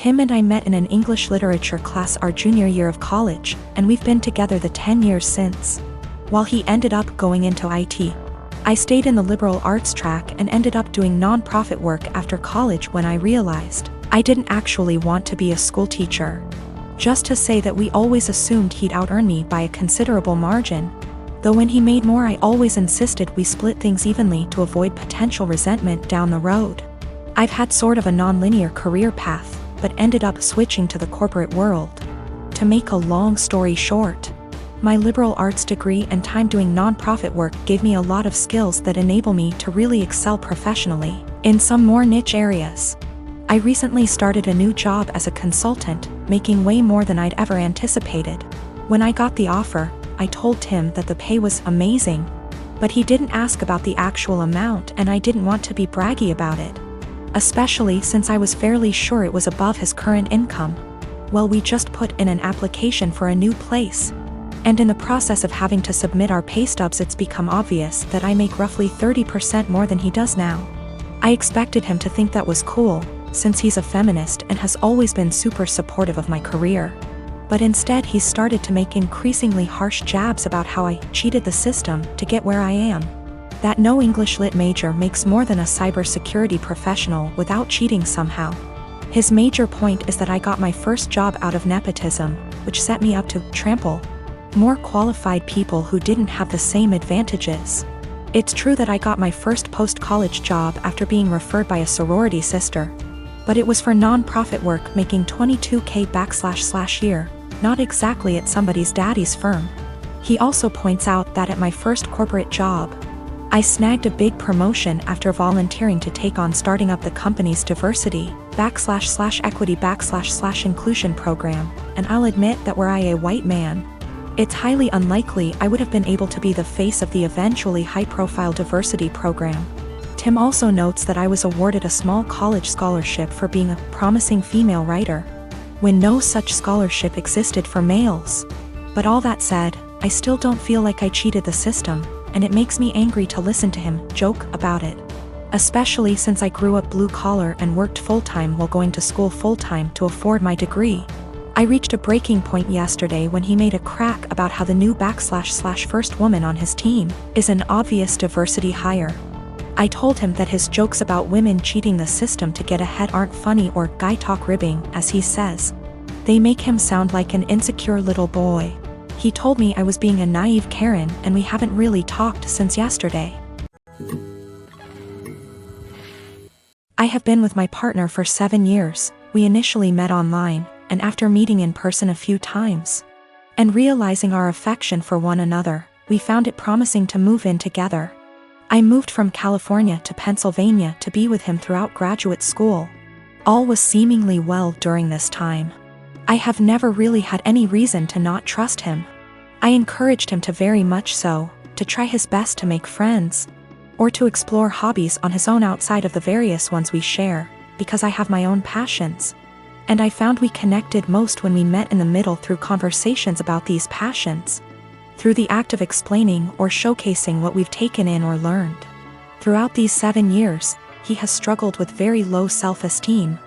Tim and I met in an English literature class our junior year of college, and we've been together the 10 years since. While he ended up going into IT, I stayed in the liberal arts track and ended up doing non-profit work after college when I realized I didn't actually want to be a school teacher. Just to say that we always assumed he'd out-earn me by a considerable margin. Though when he made more, I always insisted we split things evenly to avoid potential resentment down the road. I've had sort of a non-linear career path, but ended up switching to the corporate world. To make a long story short, my liberal arts degree and time doing non-profit work gave me a lot of skills that enable me to really excel professionally in some more niche areas. I recently started a new job as a consultant, making way more than I'd ever anticipated. When I got the offer, I told Tim that the pay was amazing, but he didn't ask about the actual amount, and I didn't want to be braggy about it, especially since I was fairly sure it was above his current income. Well, we just put in an application for a new place, and in the process of having to submit our pay stubs, it's become obvious that I make roughly 30% more than he does now. I expected him to think that was cool, since he's a feminist and has always been super supportive of my career. But instead he started to make increasingly harsh jabs about how I cheated the system to get where I am. That no English Lit major makes more than a cybersecurity professional without cheating somehow. His major point is that I got my first job out of nepotism, which set me up to trample more qualified people who didn't have the same advantages. It's true that I got my first post-college job after being referred by a sorority sister, but it was for non-profit work making $22K year, not exactly at somebody's daddy's firm. He also points out that at my first corporate job, I snagged a big promotion after volunteering to take on starting up the company's diversity //equity / inclusion program, and I'll admit that were I a white man, it's highly unlikely I would have been able to be the face of the eventually high-profile diversity program. Tim also notes that I was awarded a small college scholarship for being a promising female writer, when no such scholarship existed for males. But all that said, I still don't feel like I cheated the system, and it makes me angry to listen to him joke about it. Especially since I grew up blue-collar and worked full-time while going to school full-time to afford my degree. I reached a breaking point yesterday when he made a crack about how the new / first woman on his team is an obvious diversity hire. I told him that his jokes about women cheating the system to get ahead aren't funny or guy talk ribbing, as he says. They make him sound like an insecure little boy. He told me I was being a naive Karen, and we haven't really talked since yesterday. I have been with my partner for 7 years. We initially met online, and after meeting in person a few times and realizing our affection for one another, we found it promising to move in together. I moved from California to Pennsylvania to be with him throughout graduate school. All was seemingly well during this time. I have never really had any reason to not trust him. I encouraged him to very much so, to try his best to make friends, or to explore hobbies on his own outside of the various ones we share, because I have my own passions. And I found we connected most when we met in the middle through conversations about these passions, through the act of explaining or showcasing what we've taken in or learned. Throughout these 7 years, he has struggled with very low self-esteem.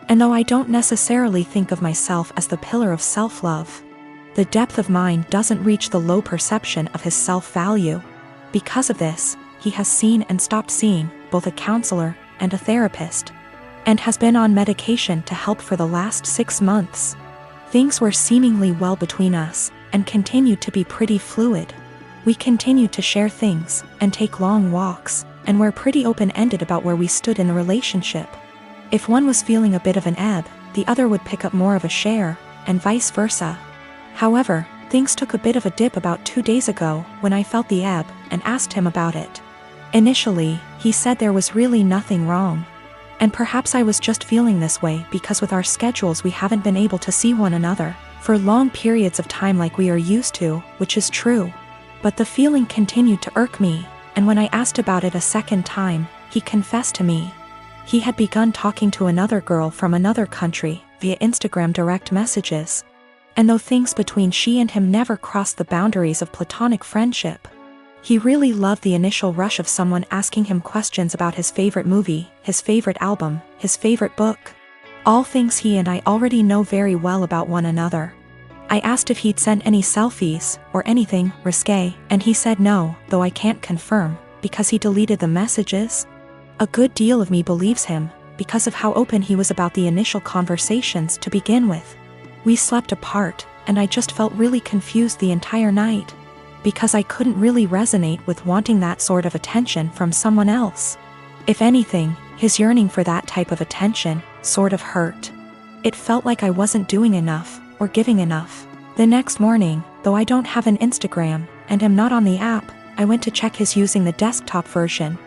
And though I don't necessarily think of myself as the pillar of self-love, the depth of mine doesn't reach the low perception of his self-value. Because of this, he has seen and stopped seeing both a counselor and a therapist, and has been on medication to help for the last 6 months. Things were seemingly well between us, and continued to be pretty fluid. We continued to share things, and take long walks, and were pretty open-ended about where we stood in the relationship. If one was feeling a bit of an ebb, the other would pick up more of a share, and vice versa. However, things took a bit of a dip about 2 days ago when I felt the ebb, and asked him about it. Initially, he said there was really nothing wrong. And perhaps I was just feeling this way because with our schedules we haven't been able to see one another for long periods of time like we are used to, which is true. But the feeling continued to irk me, and when I asked about it a second time, he confessed to me he had begun talking to another girl from another country via Instagram direct messages. And though things between she and him never crossed the boundaries of platonic friendship, he really loved the initial rush of someone asking him questions about his favorite movie, his favorite album, his favorite book. All things he and I already know very well about one another. I asked if he'd sent any selfies, or anything risque, and he said no, though I can't confirm, because he deleted the messages. A good deal of me believes him, because of how open he was about the initial conversations to begin with. We slept apart, and I just felt really confused the entire night, because I couldn't really resonate with wanting that sort of attention from someone else. If anything, his yearning for that type of attention sort of hurt. It felt like I wasn't doing enough, or giving enough. The next morning, though I don't have an Instagram, and am not on the app, I went to check his using the desktop version,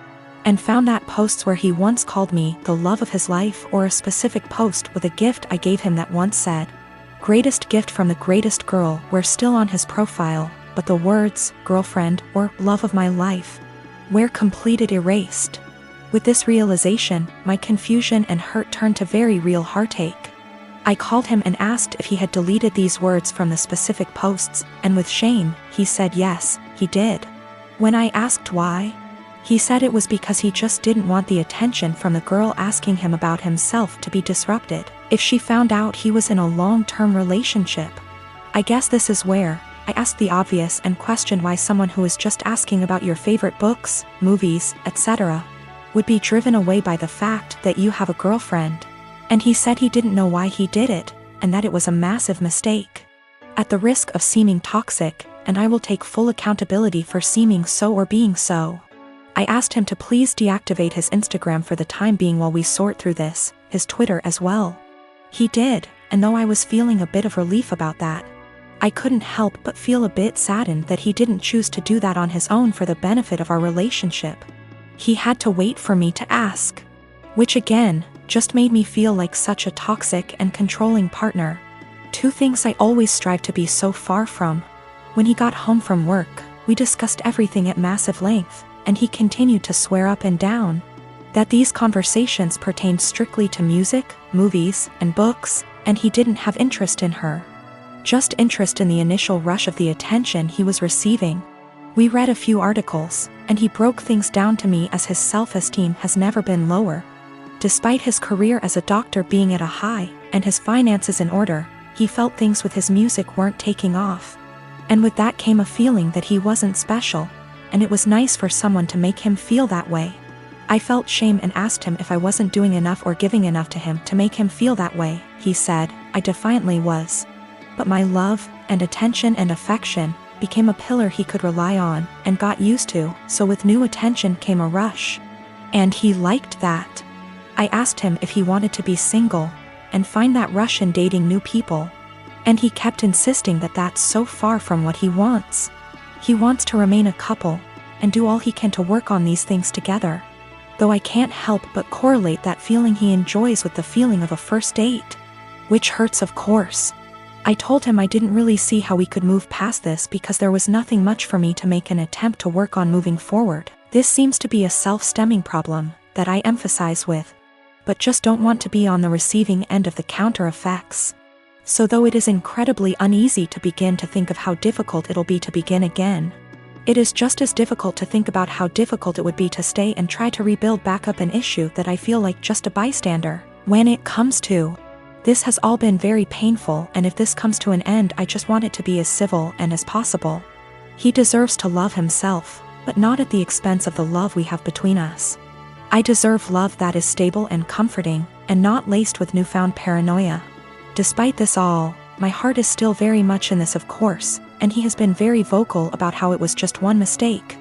and found that posts where he once called me the love of his life, or a specific post with a gift I gave him that once said, "Greatest gift from the greatest girl," were still on his profile, but the words, girlfriend, or love of my life, were completed erased. With this realization, my confusion and hurt turned to very real heartache. I called him and asked if he had deleted these words from the specific posts, and with shame, he said yes, he did. When I asked why, he said it was because he just didn't want the attention from the girl asking him about himself to be disrupted if she found out he was in a long-term relationship. I guess this is where I asked the obvious and questioned why someone who is just asking about your favorite books, movies, etc., would be driven away by the fact that you have a girlfriend. And he said he didn't know why he did it, and that it was a massive mistake. At the risk of seeming toxic, and I will take full accountability for seeming so or being so, I asked him to please deactivate his Instagram for the time being while we sort through this, his Twitter as well. He did, and though I was feeling a bit of relief about that, I couldn't help but feel a bit saddened that he didn't choose to do that on his own for the benefit of our relationship. He had to wait for me to ask. Which again, just made me feel like such a toxic and controlling partner. Two things I always strive to be so far from. When he got home from work, we discussed everything at massive length, and he continued to swear up and down that these conversations pertained strictly to music, movies, and books, and he didn't have interest in her. Just interest in the initial rush of the attention he was receiving. We read a few articles, and he broke things down to me as his self-esteem has never been lower. Despite his career as a doctor being at a high, and his finances in order, he felt things with his music weren't taking off. And with that came a feeling that he wasn't special, and it was nice for someone to make him feel that way. I felt shame and asked him if I wasn't doing enough or giving enough to him to make him feel that way. He said, I defiantly was. But my love, and attention and affection, became a pillar he could rely on, and got used to, so with new attention came a rush. And he liked that. I asked him if he wanted to be single, and find that rush in dating new people. And he kept insisting that that's so far from what he wants. He wants to remain a couple, and do all he can to work on these things together. Though I can't help but correlate that feeling he enjoys with the feeling of a first date. Which hurts, of course. I told him I didn't really see how we could move past this because there was nothing much for me to make an attempt to work on moving forward. This seems to be a self-stemming problem that I emphasize with, but just don't want to be on the receiving end of the counter effects. So though it is incredibly uneasy to begin to think of how difficult it'll be to begin again, it is just as difficult to think about how difficult it would be to stay and try to rebuild back up an issue that I feel like just a bystander. When it comes to this has all been very painful, and if this comes to an end, I just want it to be as civil and as possible. He deserves to love himself, but not at the expense of the love we have between us. I deserve love that is stable and comforting, and not laced with newfound paranoia. Despite this all, my heart is still very much in this, of course, and he has been very vocal about how it was just one mistake.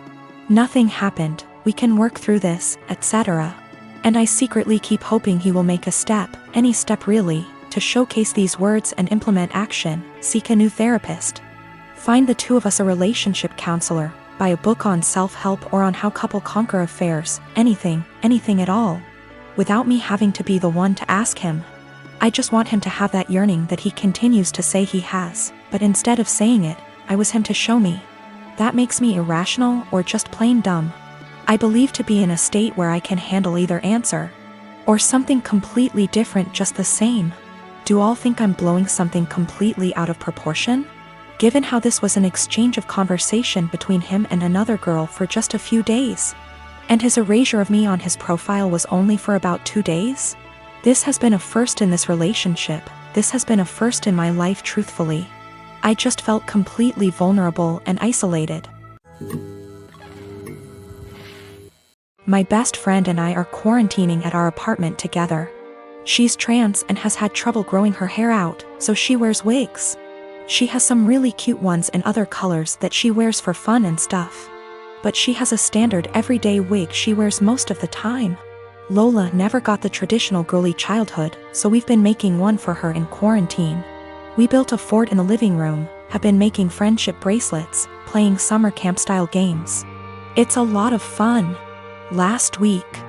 Nothing happened, we can work through this, etc. And I secretly keep hoping he will make a step, any step really, to showcase these words and implement action, seek a new therapist. Find the two of us a relationship counselor, buy a book on self-help or on how couple conquer affairs, anything at all. Without me having to be the one to ask him. I just want him to have that yearning that he continues to say he has, but instead of saying it, I was him to show me. That makes me irrational or just plain dumb. I believe to be in a state where I can handle either answer. Or something completely different just the same. Do all think I'm blowing something completely out of proportion? Given how this was an exchange of conversation between him and another girl for just a few days. And his erasure of me on his profile was only for about 2 days? This has been a first in this relationship, this has been a first in my life truthfully. I just felt completely vulnerable and isolated. My best friend and I are quarantining at our apartment together. She's trans and has had trouble growing her hair out, so she wears wigs. She has some really cute ones in other colors that she wears for fun and stuff. But she has a standard everyday wig she wears most of the time. Lola never got the traditional girly childhood, so we've been making one for her in quarantine. We built a fort in the living room, have been making friendship bracelets, playing summer camp-style games. It's a lot of fun. Last week,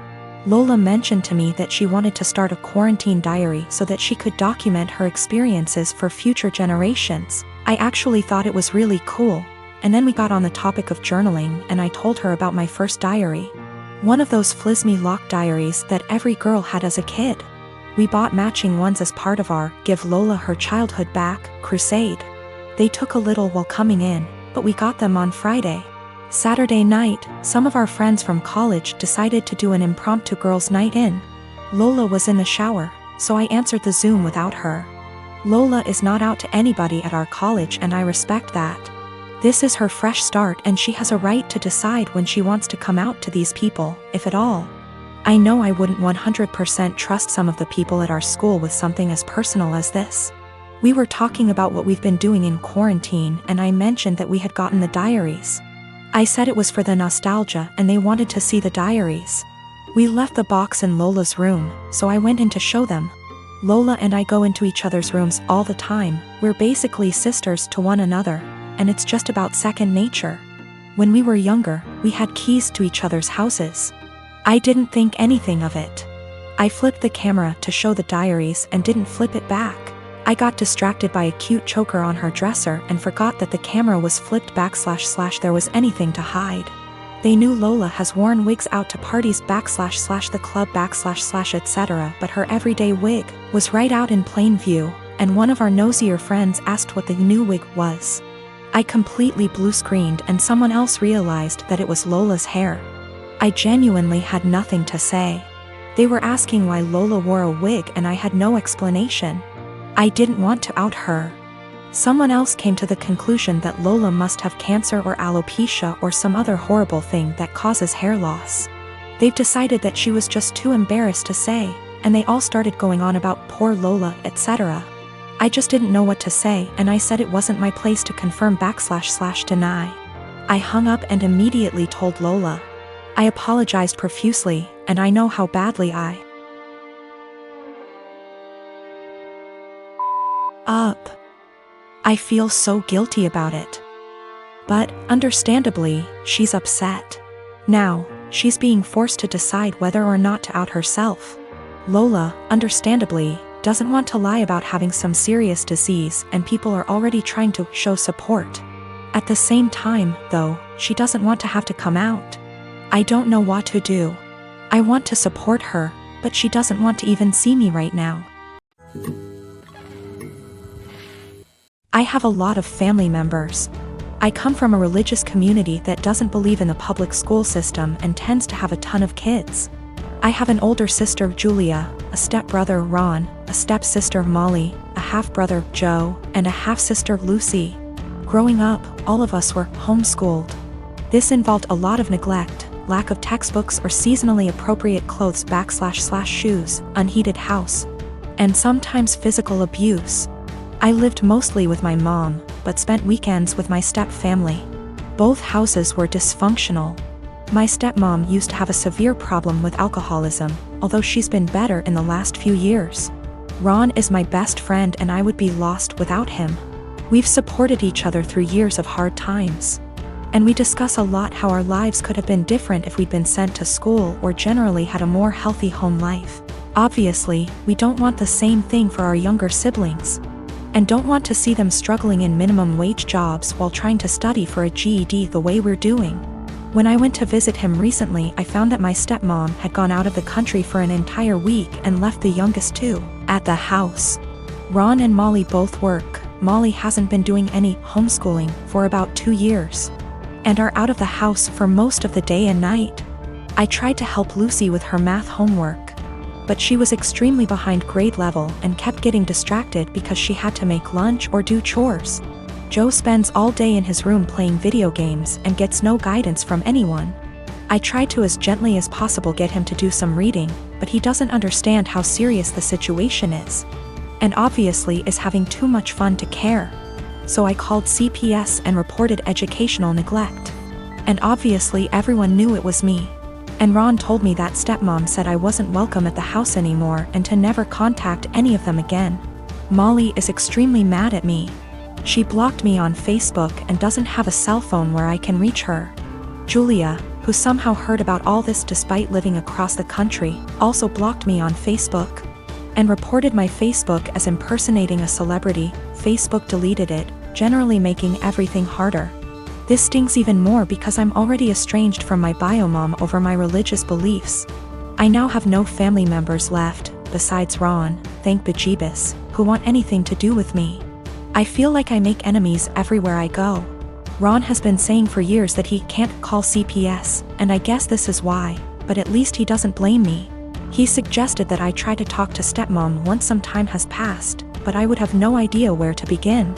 Lola mentioned to me that she wanted to start a quarantine diary so that she could document her experiences for future generations. I actually thought it was really cool, and then we got on the topic of journaling and I told her about my first diary. One of those flismy lock diaries that every girl had as a kid. We bought matching ones as part of our Give Lola Her Childhood Back crusade. They took a little while coming in, but we got them on Friday. Saturday night, some of our friends from college decided to do an impromptu girls' night in. Lola was in the shower, so I answered the Zoom without her. Lola is not out to anybody at our college and I respect that. This is her fresh start and she has a right to decide when she wants to come out to these people, if at all. I know I wouldn't 100% trust some of the people at our school with something as personal as this. We were talking about what we've been doing in quarantine and I mentioned that we had gotten the diaries. I said it was for the nostalgia and they wanted to see the diaries. We left the box in Lola's room, so I went in to show them. Lola and I go into each other's rooms all the time, we're basically sisters to one another, and it's just about second nature. When we were younger, we had keys to each other's houses. I didn't think anything of it. I flipped the camera to show the diaries and didn't flip it back. I got distracted by a cute choker on her dresser and forgot that the camera was flipped back / there was anything to hide. They knew Lola has worn wigs out to parties / the club / etc., but her everyday wig was right out in plain view, and one of our nosier friends asked what the new wig was. I completely blue-screened and someone else realized that it was Lola's hair. I genuinely had nothing to say. They were asking why Lola wore a wig and I had no explanation. I didn't want to out her. Someone else came to the conclusion that Lola must have cancer or alopecia or some other horrible thing that causes hair loss. They've decided that she was just too embarrassed to say, and they all started going on about poor Lola, etc. I just didn't know what to say and I said it wasn't my place to confirm / deny. I hung up and immediately told Lola. I apologized profusely, and I know how badly I feel so guilty about it. But, understandably, she's upset. Now, she's being forced to decide whether or not to out herself. Lola, understandably, doesn't want to lie about having some serious disease and people are already trying to show support. At the same time, though, she doesn't want to have to come out. I don't know what to do. I want to support her, but she doesn't want to even see me right now. I have a lot of family members. I come from a religious community that doesn't believe in the public school system and tends to have a ton of kids. I have an older sister, Julia, a stepbrother, Ron, a stepsister, Molly, a half-brother, Joe, and a half-sister, Lucy. Growing up, all of us were homeschooled. This involved a lot of neglect, lack of textbooks or seasonally appropriate clothes / shoes, unheated house, and sometimes physical abuse. I lived mostly with my mom, but spent weekends with my step-family. Both houses were dysfunctional. My stepmom used to have a severe problem with alcoholism, although she's been better in the last few years. Ron is my best friend and I would be lost without him. We've supported each other through years of hard times. And we discuss a lot how our lives could have been different if we'd been sent to school or generally had a more healthy home life. Obviously, we don't want the same thing for our younger siblings. And don't want to see them struggling in minimum wage jobs while trying to study for a GED the way we're doing. When I went to visit him recently, I found that my stepmom had gone out of the country for an entire week and left the youngest two at the house. Ron and Molly both work. Molly hasn't been doing any homeschooling for about 2 years and are out of the house for most of the day and night. I tried to help Lucy with her math homework. But she was extremely behind grade level and kept getting distracted because she had to make lunch or do chores. Joe spends all day in his room playing video games and gets no guidance from anyone. I try to as gently as possible get him to do some reading, but he doesn't understand how serious the situation is. And obviously is having too much fun to care. So I called CPS and reported educational neglect. And obviously everyone knew it was me. And Ron told me that stepmom said I wasn't welcome at the house anymore and to never contact any of them again. Molly is extremely mad at me. She blocked me on Facebook and doesn't have a cell phone where I can reach her. Julia, who somehow heard about all this despite living across the country, also blocked me on Facebook. And reported my Facebook as impersonating a celebrity. Facebook deleted it, generally making everything harder. This stings even more because I'm already estranged from my bio mom over my religious beliefs. I now have no family members left, besides Ron, thank bejeebus, who want anything to do with me. I feel like I make enemies everywhere I go. Ron has been saying for years that he can't call CPS, and I guess this is why, but at least he doesn't blame me. He suggested that I try to talk to stepmom once some time has passed, but I would have no idea where to begin.